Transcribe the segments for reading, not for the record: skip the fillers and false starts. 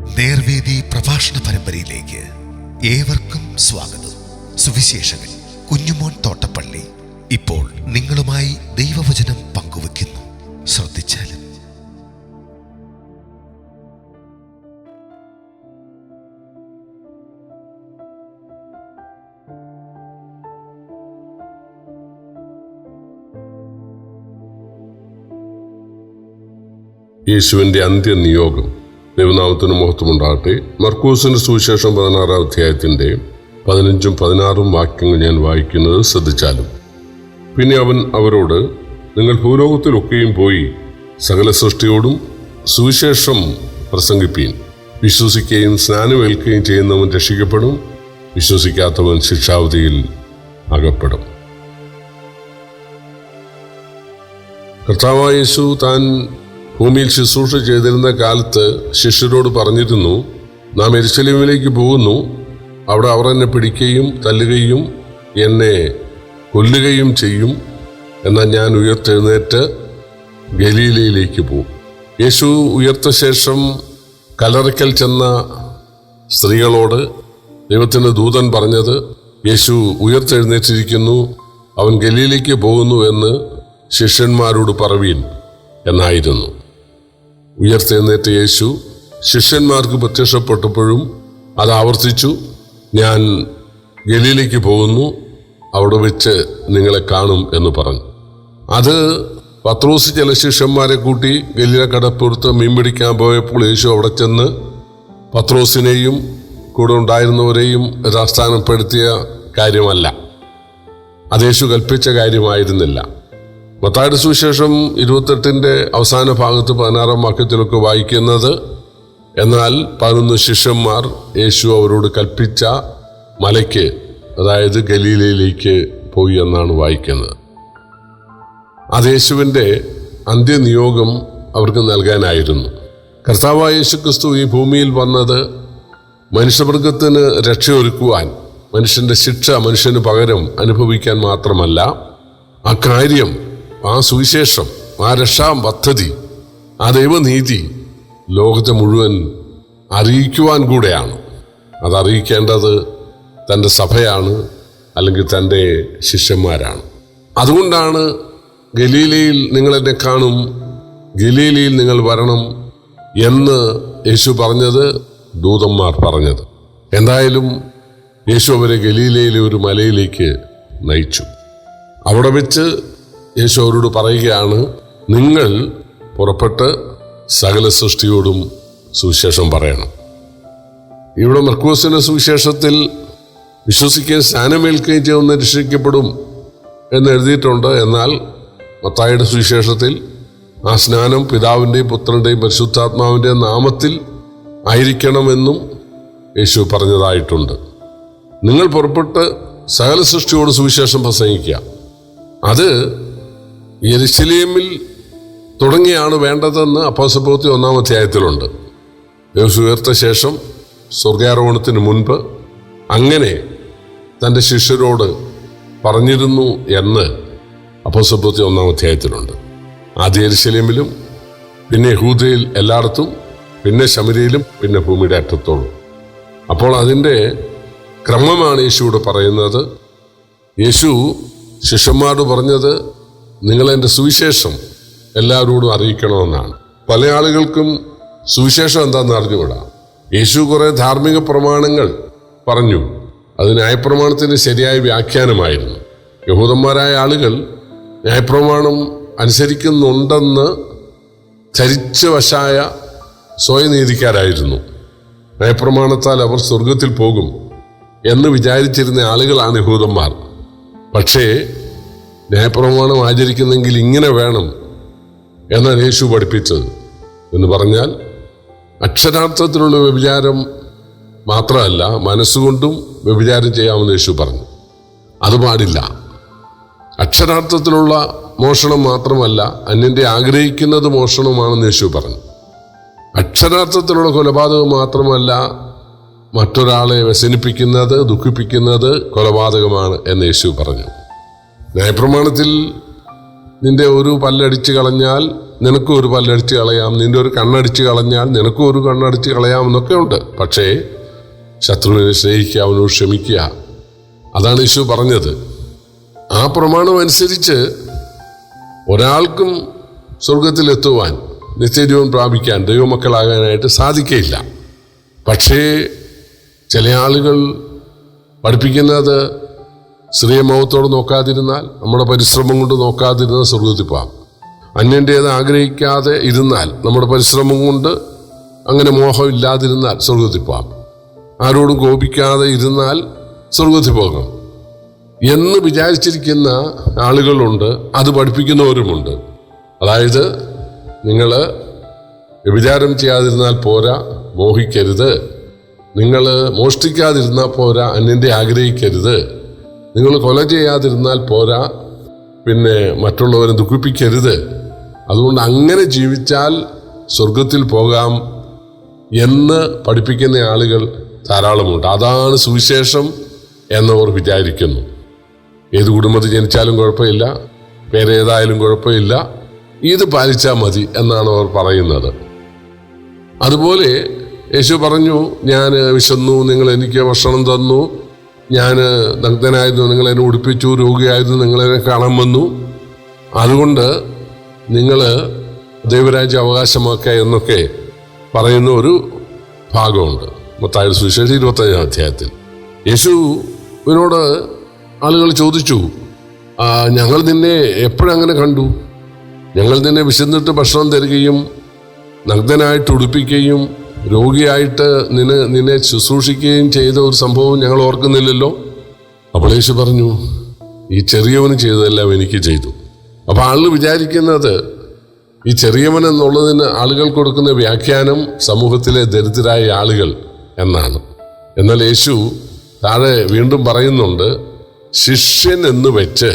നേർവേദി പ്രഭാഷണ പരമ്പരയിലേക്ക് ഏവർക്കും സ്വാഗതം. സുവിശേഷകൻ കുഞ്ഞുമോൻ തോട്ടപ്പള്ളി ഇപ്പോൾ നിങ്ങളുമായി ദൈവവചനം പങ്കുവെക്കുന്നു. ശ്രദ്ധിച്ചാലും. യേശുവിന്റെ അന്ത്യനിയോഗം. ദൈവനാമത്തിന് മഹത്വമുണ്ടാകട്ടെ. മർക്കോസിന്റെ സുവിശേഷം 16-ാം അധ്യായത്തിന്റെ 15-16 വാക്യങ്ങൾ ഞാൻ വായിക്കുന്നത് ശ്രദ്ധിച്ചാലും. പിന്നെ അവൻ അവരോട്, നിങ്ങൾ ഭൂലോകത്തിലൊക്കെയും പോയി സകല സൃഷ്ടിയോടും സുവിശേഷം പ്രസംഗിപ്പീൻ. വിശ്വസിക്കുകയും സ്നാനമേൽക്കുകയും ചെയ്യുന്നവൻ രക്ഷിക്കപ്പെടും, വിശ്വസിക്കാത്തവൻ ശിക്ഷാവധിയിൽ അകപ്പെടും. കർത്താവായ യേശു താൻ ഭൂമിയിൽ ശുശ്രൂഷ ചെയ്തിരുന്ന കാലത്ത് ശിഷ്യരോട് പറഞ്ഞിരുന്നു, നാം യെരൂശലേമിലേക്ക് പോകുന്നു, അവിടെ അവർ എന്നെ പിടിക്കുകയും തല്ലുകയും എന്നെ കൊല്ലുകയും ചെയ്യും, എന്നാൽ ഞാൻ ഉയർത്തെഴുന്നേറ്റ് ഗലീലയിലേക്ക് പോകും. യേശു ഉയർത്ത ശേഷം കല്ലറയ്ക്കൽ ചെന്ന സ്ത്രീകളോട് ദൈവത്തിൻ്റെ ദൂതൻ പറഞ്ഞത്, യേശു ഉയർത്തെഴുന്നേറ്റിരിക്കുന്നു, അവൻ ഗലീലയിലേക്ക് പോകുന്നു എന്ന് ശിഷ്യന്മാരോട് പറവീൻ എന്നായിരുന്നു. ഉയർത്തെഴുന്നേറ്റ യേശു ശിഷ്യന്മാർക്ക് പ്രത്യക്ഷപ്പെട്ടപ്പോഴും അത് ആവർത്തിച്ചു, ഞാൻ ഗലീലയ്ക്ക് പോകുന്നു, അവിടെ വെച്ച് നിങ്ങളെ കാണും എന്ന് പറഞ്ഞു. അത് പത്രോസ് ചില ശിഷ്യന്മാരെ കൂട്ടി ഗലീല കടപ്പുറത്ത് മീൻ പിടിക്കാൻ പോയപ്പോൾ യേശു അവിടെ ചെന്ന് പത്രോസിനെയും കൂടെ ഉണ്ടായിരുന്നവരെയും യഥാസ്ഥാനപ്പെടുത്തിയ കാര്യമല്ല, അത് യേശു കൽപ്പിച്ച കാര്യമായിരുന്നില്ല. മത്തായിയുടെ സുവിശേഷം 28 അവസാന ഭാഗത്ത് 16-ാം വാക്യത്തിലൊക്കെ വായിക്കുന്നത്, എന്നാൽ 11 ശിഷ്യന്മാർ യേശു അവരോട് കൽപ്പിച്ച മലയ്ക്ക്, അതായത് ഗലീലയിലേക്ക് പോയി എന്നാണ് വായിക്കുന്നത്. അത് യേശുവിൻ്റെ അന്ത്യനിയോഗം അവർക്ക് നൽകാനായിരുന്നു. കർത്താവായ യേശുക്രിസ്തു ഈ ഭൂമിയിൽ വന്നത് മനുഷ്യവർഗത്തിന് രക്ഷയൊരുക്കുവാൻ, മനുഷ്യൻ്റെ ശിക്ഷ മനുഷ്യന് പകരം അനുഭവിക്കാൻ മാത്രമല്ല, ആ കാര്യം, ആ സുവിശേഷം, ആ രക്ഷാ പദ്ധതി, ആ ദൈവനീതി ലോകത്തെ മുഴുവൻ അറിയിക്കുവാൻ കൂടെയാണ്. അതറിയിക്കേണ്ടത് തൻ്റെ സഭയാണ്, അല്ലെങ്കിൽ തൻ്റെ ശിഷ്യന്മാരാണ്. അതുകൊണ്ടാണ് ഗലീലയിൽ നിങ്ങളെന്നെ കാണും, ഗലീലയിൽ നിങ്ങൾ വരണം എന്ന് യേശു പറഞ്ഞത്, ദൂതന്മാർ പറഞ്ഞത്. എന്തായാലും യേശു അവരെ ഗലീലയിലെ ഒരു മലയിലേക്ക് നയിച്ചു. അവിടെ വെച്ച് യേശു അവരോട് പറയുകയാണ്, നിങ്ങൾ പുറപ്പെട്ട് സകല സൃഷ്ടിയോടും സുവിശേഷം പറയണം. ഇവിടെ മർക്കോസിന്റെ സുവിശേഷത്തിൽ വിശ്വസിക്കുകയും സ്നാനമേൽക്കുകയും ചെയ്യുന്ന രക്ഷിക്കപ്പെടും എന്ന് എഴുതിയിട്ടുണ്ട്. എന്നാൽ മത്തായിയുടെ സുവിശേഷത്തിൽ ആ സ്നാനം പിതാവിൻ്റെയും പുത്രൻ്റെയും പരിശുദ്ധാത്മാവിൻ്റെയും നാമത്തിൽ ആയിരിക്കണമെന്നും യേശു പറഞ്ഞതായിട്ടുണ്ട്. നിങ്ങൾ പുറപ്പെട്ട് സകല സൃഷ്ടിയോട് സുവിശേഷം പ്രസംഗിക്കുക. അത് യെരൂശലേമിൽ തുടങ്ങിയാണ് വേണ്ടതെന്ന് അപ്പോസ്തലപ്രവൃത്തി 1-ാം അധ്യായത്തിലുണ്ട്. യേശു ഉയർത്ത ശേഷം സ്വർഗ്ഗാരോഹണത്തിന് മുൻപ് അങ്ങനെ തൻ്റെ ശിഷ്യരോട് പറഞ്ഞിരുന്നു എന്ന് അപ്പോസ്തലപ്രവൃത്തി 1-ാം അധ്യായത്തിലുണ്ട്. ആദ്യ യെരൂശലേമിലും, പിന്നെ യഹൂദയിൽ എല്ലായിടത്തും, പിന്നെ ശമര്യയിലും, പിന്നെ ഭൂമിയുടെ അറ്റത്തോളം. അപ്പോൾ അതിൻ്റെ ക്രമമാണ് യേശുവിടെ പറയുന്നത്. യേശു ശിഷ്യന്മാരോട് പറഞ്ഞത്, നിങ്ങളെൻ്റെ സുവിശേഷം എല്ലാവരോടും അറിയിക്കണമെന്നാണ്. പല ആളുകൾക്കും സുവിശേഷം എന്താണെന്ന് അറിഞ്ഞുകൂടാ. യേശു കുറേ ധാർമ്മിക പ്രമാണങ്ങൾ പറഞ്ഞു, അത് ന്യായപ്രമാണത്തിൻ്റെ ശരിയായ വ്യാഖ്യാനമായിരുന്നു. യഹൂദന്മാരായ ആളുകൾ ന്യായപ്രമാണം അനുസരിക്കുന്നുണ്ടെന്ന് ചരിച്ചവശായ സ്വയനീതിക്കാരായിരുന്നു. ന്യായപ്രമാണത്താൽ അവർ സ്വർഗത്തിൽ പോകും എന്ന് വിചാരിച്ചിരുന്ന ആളുകളാണ് യഹൂദന്മാർ. പക്ഷേ ന്യായപ്രമാണം ആചരിക്കുന്നെങ്കിൽ ഇങ്ങനെ വേണം എന്നാണ് യേശു പഠിപ്പിച്ചത്. എന്ന് പറഞ്ഞാൽ അക്ഷരാർത്ഥത്തിലുള്ള വ്യഭിചാരം മാത്രമല്ല, മനസ്സുകൊണ്ടും വ്യഭിചാരം ചെയ്യാമെന്ന് യേശു പറഞ്ഞു. അത് പാടില്ല. അക്ഷരാർത്ഥത്തിലുള്ള മോഷണം മാത്രമല്ല, അന്യൻ്റെ ആഗ്രഹിക്കുന്നത് മോഷണമാണെന്ന് യേശു പറഞ്ഞു. അക്ഷരാർത്ഥത്തിലുള്ള കൊലപാതകം മാത്രമല്ല, മറ്റൊരാളെ വ്യസനിപ്പിക്കുന്നത്, ദുഃഖിപ്പിക്കുന്നത് കൊലപാതകമാണ് എന്ന് യേശു പറഞ്ഞു. ന്യായപ്രമാണത്തിൽ നിന്റെ ഒരു പല്ലടിച്ച് കളഞ്ഞാൽ നിനക്കും ഒരു പല്ലടിച്ച് കളയാം, നിന്റെ ഒരു കണ്ണടിച്ച് കളഞ്ഞാൽ നിനക്കും ഒരു കണ്ണടിച്ച് കളയാം എന്നൊക്കെ ഉണ്ട്. പക്ഷേ ശത്രുവിനെ സ്നേഹിക്കുക, അവനോട് ക്ഷമിക്കുക, അതാണ് യേശു പറഞ്ഞത്. ആ പ്രമാണം അനുസരിച്ച് ഒരാൾക്കും സ്വർഗത്തിലെത്തുവാൻ, നിത്യജീവൻ പ്രാപിക്കാൻ, ദൈവമക്കളാകാനായിട്ട് സാധിക്കയില്ല. പക്ഷേ ചില ആളുകൾ പഠിപ്പിക്കുന്നത് സ്ത്രീയമോഹത്തോട് നോക്കാതിരുന്നാൽ, നമ്മുടെ പരിശ്രമം കൊണ്ട് നോക്കാതിരുന്നാൽ സ്വർഗത്തിൽ പോകാം. അന്യൻ്റേത് ആഗ്രഹിക്കാതെ ഇരുന്നാൽ, നമ്മുടെ പരിശ്രമം കൊണ്ട് അങ്ങനെ മോഹം ഇല്ലാതിരുന്നാൽ സ്വർഗത്തിൽ പോകാം. ആരോടും കോപിക്കാതെ ഇരുന്നാൽ സ്വർഗത്തിൽ പോകാം എന്ന് വിചാരിച്ചിരിക്കുന്ന ആളുകളുണ്ട്. അത് പഠിപ്പിക്കുന്നവരുമുണ്ട്. അതായത് നിങ്ങൾ വ്യഭിചാരം ചെയ്യാതിരുന്നാൽ പോരാ, മോഹിക്കരുത്. നിങ്ങൾ മോഷ്ടിക്കാതിരുന്നാൽ പോരാ, അന്യൻ്റെ ആഗ്രഹിക്കരുത്. നിങ്ങൾ കൊല ചെയ്യാതിരുന്നാൽ പോരാ, പിന്നെ മറ്റുള്ളവരെ ദുഃഖിപ്പിക്കരുത്. അതുകൊണ്ട് അങ്ങനെ ജീവിച്ചാൽ സ്വർഗത്തിൽ പോകാം എന്ന് പഠിപ്പിക്കുന്ന ആളുകൾ ധാരാളമുണ്ട്. അതാണ് സുവിശേഷം എന്നവർ വിചാരിക്കുന്നു. ഏത് കുടുംബത്തിൽ ജനിച്ചാലും കുഴപ്പമില്ല, പേരേതായാലും കുഴപ്പമില്ല, ഇത് പാലിച്ചാൽ മതി എന്നാണ് അവർ പറയുന്നത്. അതുപോലെ യേശു പറഞ്ഞു, ഞാൻ വിശന്നു, നിങ്ങൾ എനിക്ക് ഭക്ഷണം തന്നു, ഞാൻ നഗ്നനായിരുന്നു, നിങ്ങളെന്നെ ഉടുപ്പിച്ചു, രോഗിയായിരുന്നു, നിങ്ങളെന്നെ കാണാൻ വന്നു, അതുകൊണ്ട് നിങ്ങൾ ദൈവരാജ്യം അവകാശമാക്കുക എന്നൊക്കെ പറയുന്ന ഒരു ഭാഗമുണ്ട് മത്തായിയുടെ സുവിശേഷം 25-ാം അധ്യായത്തിൽ. യേശുവിനോട് ആളുകൾ ചോദിച്ചു, ഞങ്ങൾ നിന്നെ എപ്പോഴങ്ങനെ കണ്ടു? ഞങ്ങൾ നിന്നെ വിശന്നിട്ട് ഭക്ഷണം തരികയും നഗ്നനായിട്ട് ഉടുപ്പിക്കുകയും രോഗിയായിട്ട് നിന്നെ ശുശ്രൂഷിക്കുകയും ചെയ്ത ഒരു സംഭവം ഞങ്ങൾ ഓർക്കുന്നില്ലല്ലോ. അപ്പോൾ യേശു പറഞ്ഞു, ഈ ചെറിയവന് ചെയ്തതെല്ലാം എനിക്ക് ചെയ്തു. അപ്പോൾ ആളുകൾ വിചാരിക്കുന്നത് ഈ ചെറിയവൻ എന്നുള്ളതിന് ആളുകൾ കൊടുക്കുന്ന വ്യാഖ്യാനം സമൂഹത്തിലെ ദരിദ്രരായ ആളുകൾ എന്നാണ്. എന്നാൽ യേശു താഴെ വീണ്ടും പറയുന്നുണ്ട്, ശിഷ്യൻ എന്ന് വെച്ച്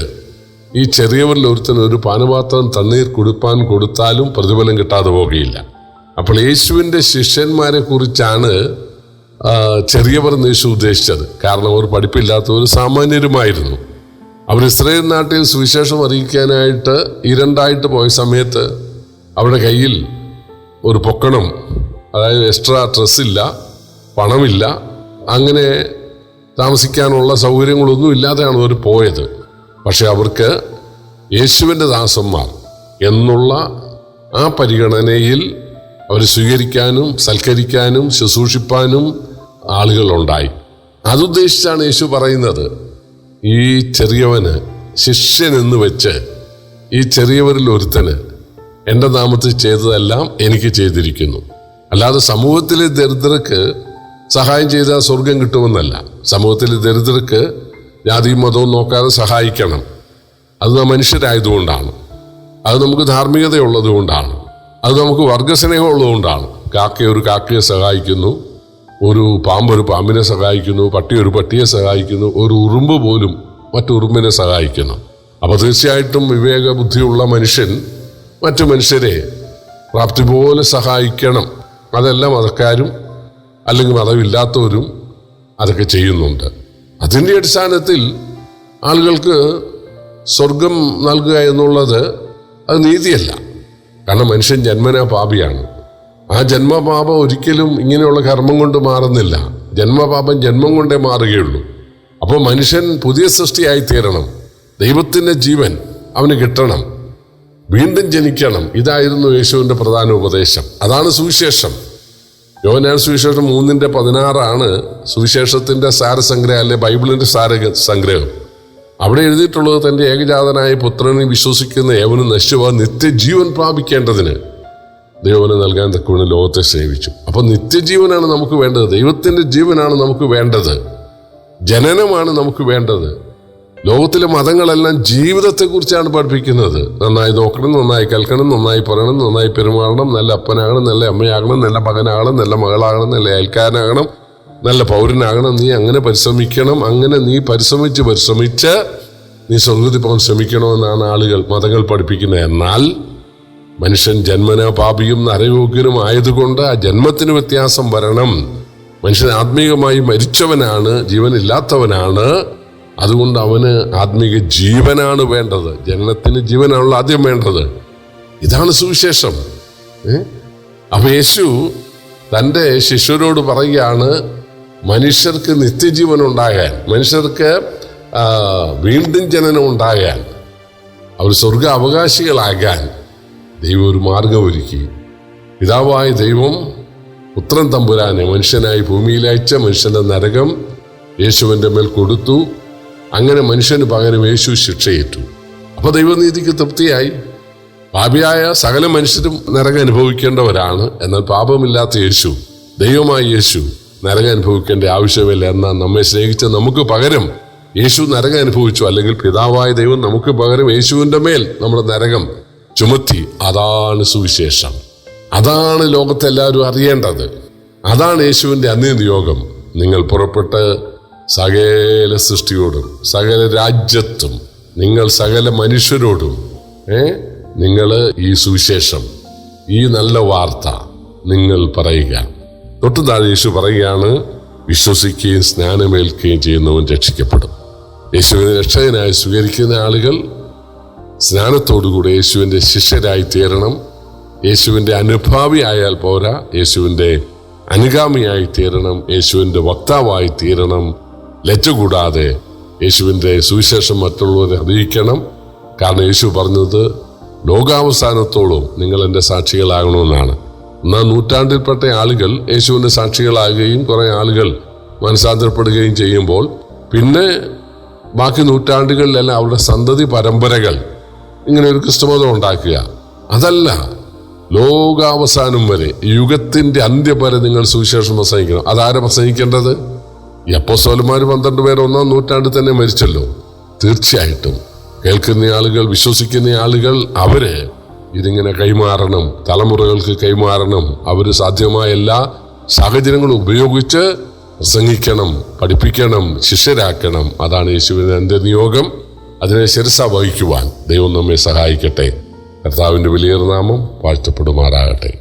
ഈ ചെറിയവരിൽ ഒരുത്തന് ഒരു പാനപാത്രം തണ്ണീർ കുടിപ്പാൻ കൊടുത്താലും പ്രതിഫലം കിട്ടാതെ പോകുകയില്ല. അപ്പോൾ യേശുവിൻ്റെ ശിഷ്യന്മാരെ കുറിച്ചാണ് ചെറിയവർ എന്ന് യേശു ഉദ്ദേശിച്ചത്. കാരണം അവർ പഠിപ്പില്ലാത്തവർ, സാമാന്യരുമായിരുന്നു. അവർ ഇസ്രായേൽ നാട്ടിൽ സുവിശേഷം അറിയിക്കാനായിട്ട് ഇരണ്ടായിട്ട് പോയ സമയത്ത് അവരുടെ കയ്യിൽ ഒരു പൊക്കണം, അതായത് എക്സ്ട്രാ ഡ്രസ്സില്ല, പണമില്ല, അങ്ങനെ താമസിക്കാനുള്ള സൗകര്യങ്ങളൊന്നും ഇല്ലാതെയാണ് അവർ പോയത്. പക്ഷെ അവർക്ക് യേശുവിൻ്റെ ദാസന്മാർ എന്നുള്ള ആ പരിഗണനയിൽ അവർ സ്വീകരിക്കാനും സൽക്കരിക്കാനും ശുശ്രൂഷിപ്പാനും ആളുകളുണ്ടായി. അതുദ്ദേശിച്ചാണ് യേശു പറയുന്നത്, ഈ ചെറിയവന് ശിഷ്യൻ എന്ന് വെച്ച് ഈ ചെറിയവരിൽ ഒരുത്തന് എൻ്റെ നാമത്തിൽ ചെയ്തതെല്ലാം എനിക്ക് ചെയ്തിരിക്കുന്നു. അല്ലാതെ സമൂഹത്തിലെ ദരിദ്രർക്ക് സഹായം ചെയ്താൽ സ്വർഗം കിട്ടുമെന്നല്ല. സമൂഹത്തിലെ ദരിദ്രർക്ക് ജാതിയും മതവും നോക്കാതെ സഹായിക്കണം. അത് നാം മനുഷ്യരായതുകൊണ്ടാണ്, അത് നമുക്ക് ധാർമ്മികതയുള്ളത് കൊണ്ടാണ്, അത് നമുക്ക് വർഗസ്നേഹം ഉള്ളതുകൊണ്ടാണ്. ഒരു കാക്കയെ സഹായിക്കുന്നു, ഒരു പാമ്പ് ഒരു പാമ്പിനെ സഹായിക്കുന്നു, പട്ടി ഒരു പട്ടിയെ സഹായിക്കുന്നു, ഒരു ഉറുമ്പ് പോലും മറ്റുറുമ്പിനെ സഹായിക്കുന്നു. അപ്പോൾ തീർച്ചയായിട്ടും വിവേക ബുദ്ധിയുള്ള മനുഷ്യൻ മറ്റു മനുഷ്യരെ പ്രാപ്തി പോലെ സഹായിക്കണം. അതെല്ലാം മതക്കാരും അല്ലെങ്കിൽ മതമില്ലാത്തവരും അതൊക്കെ ചെയ്യുന്നുണ്ട്. അതിൻ്റെ അടിസ്ഥാനത്തിൽ ആളുകൾക്ക് സ്വർഗം നൽകുക എന്നുള്ളത് അത് നീതിയല്ല. കാരണം മനുഷ്യൻ ജന്മനാ പാപിയാണ്. ആ ജന്മപാപം ഒരിക്കലും ഇങ്ങനെയുള്ള കർമ്മം കൊണ്ട് മാറുന്നില്ല. ജന്മപാപം ജന്മം കൊണ്ടേ മാറുകയുള്ളൂ. അപ്പോൾ മനുഷ്യൻ പുതിയ സൃഷ്ടിയായി തീരണം. ദൈവത്തിൻ്റെ ജീവൻ അവന് കിട്ടണം, വീണ്ടും ജനിക്കണം. ഇതായിരുന്നു യേശുവിൻ്റെ പ്രധാന ഉപദേശം. അതാണ് സുവിശേഷം. യോഹന്നാൻ സുവിശേഷം 3:16 സുവിശേഷത്തിൻ്റെ സാരസംഗ്രഹം, അല്ലെ ബൈബിളിൻ്റെ സാരസംഗ്രഹം. അവിടെ എഴുതിയിട്ടുള്ളത്, തൻ്റെ ഏകജാതനായ പുത്രനെ വിശ്വസിക്കുന്ന ഏവനും നശിച്ചുപോകാൻ നിത്യജീവൻ പ്രാപിക്കേണ്ടതിന് ദൈവനെ നൽകാൻ തക്കവണ്ണം ലോകത്തെ സേവിച്ചു. അപ്പോൾ നിത്യജീവനാണ് നമുക്ക് വേണ്ടത്. ദൈവത്തിൻ്റെ ജീവനാണ് നമുക്ക് വേണ്ടത്. ജനനമാണ് നമുക്ക് വേണ്ടത്. ലോകത്തിലെ മതങ്ങളെല്ലാം ജീവിതത്തെക്കുറിച്ചാണ് പഠിപ്പിക്കുന്നത്. നന്നായി നോക്കണം, നന്നായി കേൾക്കണം, നന്നായി പറയണം, നന്നായി പെരുമാറണം, നല്ല അപ്പനാകണം, നല്ല അമ്മയാകണം, നല്ല മകനാകണം, നല്ല മകളാകണം, നല്ല അയൽക്കാരനാകണം, നല്ല പൗരനാകണം. നീ അങ്ങനെ പരിശ്രമിക്കണം. അങ്ങനെ നീ പരിശ്രമിച്ച് നീ സ്വർഗത്തിൽ പോകാൻ ശ്രമിക്കണമെന്നാണ് ആളുകൾ, മതങ്ങൾ പഠിപ്പിക്കുന്നത്. എന്നാൽ മനുഷ്യൻ ജന്മനാ പാപിയും നരയോഗ്യനും ആയതുകൊണ്ട് ആ ജന്മത്തിന് വ്യത്യാസം വരണം. മനുഷ്യൻ ആത്മീയമായി മരിച്ചവനാണ്, ജീവനില്ലാത്തവനാണ്. അതുകൊണ്ട് അവന് ആത്മീക ജീവനാണ് വേണ്ടത്. ജനനത്തിന് ജീവനാണല്ലോ ആദ്യം വേണ്ടത്. ഇതാണ് സുവിശേഷം. അപ്പൊ യേശു തൻ്റെ ശിഷ്യരോട് പറയുകയാണ്, മനുഷ്യർക്ക് നിത്യജീവൻ ഉണ്ടാകാൻ, മനുഷ്യർക്ക് വീണ്ടും ജനനം ഉണ്ടാകാൻ, അവർ സ്വർഗ അവകാശികളാകാൻ ദൈവം ഒരു മാർഗമൊരുക്കി. പിതാവായ ദൈവം പുത്രൻ തമ്പുരാനെ മനുഷ്യനായി ഭൂമിയിലയച്ച മനുഷ്യന്റെ നരകം യേശുവിൻ്റെ മേൽ കൊടുത്തു. അങ്ങനെ മനുഷ്യന് പകരം യേശു ശിക്ഷയേറ്റു. അപ്പൊ ദൈവനീതിക്ക് തൃപ്തിയായി. പാപിയായ സകല മനുഷ്യരും നരകം അനുഭവിക്കേണ്ടവരാണ്. എന്നാൽ പാപമില്ലാത്ത യേശു, ദൈവമായ യേശു നരകം അനുഭവിക്കേണ്ട ആവശ്യമില്ല. എന്നാൽ നമ്മെ സ്നേഹിച്ച നമുക്ക് പകരം യേശു നരകം അനുഭവിച്ചു. അല്ലെങ്കിൽ പിതാവായ ദൈവം നമുക്ക് പകരം യേശുവിൻ്റെ മേൽ നമ്മുടെ നരകം ചുമത്തി. അതാണ് സുവിശേഷം. അതാണ് ലോകത്തെല്ലാവരും അറിയേണ്ടത്. അതാണ് യേശുവിൻ്റെ അന്ത്യനിയോഗം. നിങ്ങൾ പുറപ്പെട്ട് സകല സൃഷ്ടിയോടും സകല രാജ്യത്തും നിങ്ങൾ സകല മനുഷ്യരോടും നിങ്ങൾ ഈ സുവിശേഷം, ഈ നല്ല വാർത്ത നിങ്ങൾ പറയുക. തൊട്ടു താഴെ യേശു പറയുകയാണ്, വിശ്വസിക്കുകയും സ്നാനമേൽക്കുകയും ചെയ്യുന്നവൻ രക്ഷിക്കപ്പെടും. യേശുവിനെ രക്ഷകനായി സ്വീകരിക്കുന്ന ആളുകൾ സ്നാനത്തോടുകൂടി യേശുവിൻ്റെ ശിഷ്യരായി തീരണം. യേശുവിൻ്റെ അനുഭാവി ആയാൽ പോരാ, യേശുവിൻ്റെ അനുഗാമിയായി തീരണം. യേശുവിൻ്റെ വക്താവായി തീരണം. ലജ്ജ കൂടാതെ യേശുവിൻ്റെ സുവിശേഷം മറ്റുള്ളവരെ അറിയിക്കണം. കാരണം യേശു പറഞ്ഞത് ലോകാവസാനത്തോളം നിങ്ങൾ എൻ്റെ സാക്ഷികളാകണമെന്നാണ്. എന്നാൽ നൂറ്റാണ്ടിൽപ്പെട്ട ആളുകൾ യേശുവിൻ്റെ സാക്ഷികളാകുകയും കുറെ ആളുകൾ മനസാന്തരപ്പെടുകയും ചെയ്യുമ്പോൾ പിന്നെ ബാക്കി നൂറ്റാണ്ടുകളിലെല്ലാം അവരുടെ സന്തതി പരമ്പരകൾ ഇങ്ങനെ ഒരു ക്രിസ്തുമതം ഉണ്ടാക്കുക. അതല്ല, ലോകാവസാനം വരെ, യുഗത്തിന്റെ അന്ത്യം വരെ നിങ്ങൾ സുവിശേഷം പ്രസംഗിക്കണം. അതാരെ പ്രസംഗിക്കേണ്ടത്? ഈ അപ്പോസ്തലന്മാർ 12 പേർ 1-ാം നൂറ്റാണ്ടിൽ തന്നെ മരിച്ചല്ലോ. തീർച്ചയായിട്ടും കേൾക്കുന്ന ആളുകൾ, വിശ്വസിക്കുന്ന ആളുകൾ, അവര് ഇതിങ്ങനെ കൈമാറണം, തലമുറകൾക്ക് കൈമാറണം. അവര് സാധ്യമായ എല്ലാ സാഹചര്യങ്ങളും ഉപയോഗിച്ച് പ്രസംഗിക്കണം, പഠിപ്പിക്കണം, ശിഷ്യരാക്കണം. അതാണ് യേശുവിന്റെ അന്ത്യനിയോഗം. അതിനെ ശിരസ വഹിക്കുവാൻ ദൈവം നമ്മെ സഹായിക്കട്ടെ. കർത്താവിന്റെ വലിയ നാമം വാഴ്ത്തപ്പെടുമാറാകട്ടെ.